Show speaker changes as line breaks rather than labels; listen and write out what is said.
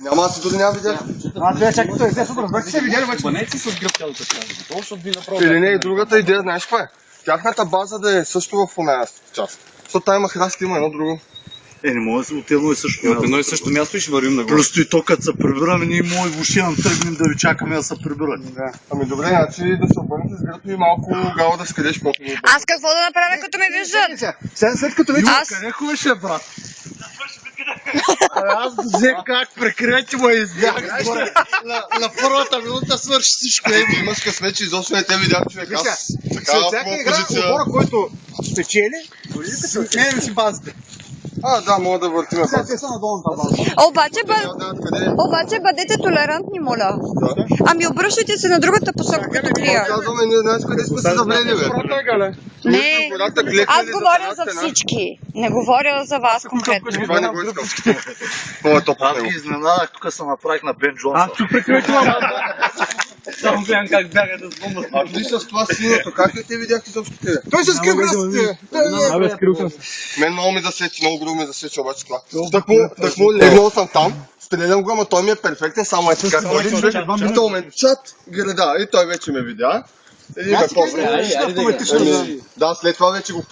Няма, аз дори няма видях.
Две чакай, той взе супер, разбрах, че се видяли, обаче.
Бънете си с гръб цялата част. Точно ви направо.
Или не, и другата идея, знаеш каква е? Тяхната база да е също в оная част. Защото там има храсти, има едно друго.
Не мога от едно и също
От едно и също място и ще вървим нагоре.
Просто и то като се прибираме, ние може въобще да тръгнем да ви чакаме да се прибират.
Да. Ами добре, значи да се обърнете с гръб и малко гало да скадеш по-хубаво.
Аз какво да направя, като ме виждат?
След като вече
Аз-
къде ходеше, брат? Аз го взех как прекрете му избях на първата минута свърши всичко.
Имаш късмет, че изобщо не те видях, човек. Аз така в
Всяка
моя
игра
позиция.
отбора, който спечели, сменяме си базите.
Да, мога да въртим
Сега
база.
те са на долната база.
Обаче бъдете толерантни, моля.
Да.
Ами обръщайте се на другата посока, като крия.
Казваме, ние знаеш къде сме се завлели, бе.
Не, аз говоря за всички. Не говоря за вас конкретно.
Това не го искам. Това е топ
Аз
от
ги
него.
изненадах, тук се направих на Бен Джонса.
Аз тук прекратявам. Само гледам как бяга да сбомба.
А ти с това силното, как ли те видях изобщо те?
Той се скри връзките.
Абе, скрил съм.
Мен много ми засече, много грубо ми засече обаче това. Тъкмо легнал съм там, стрелям го, ама той ми е перфектен, само е така. Той един човек, в този момент чат, града, и той вече ме видя. И ме по-добре.
Айде,
Да, след това вече го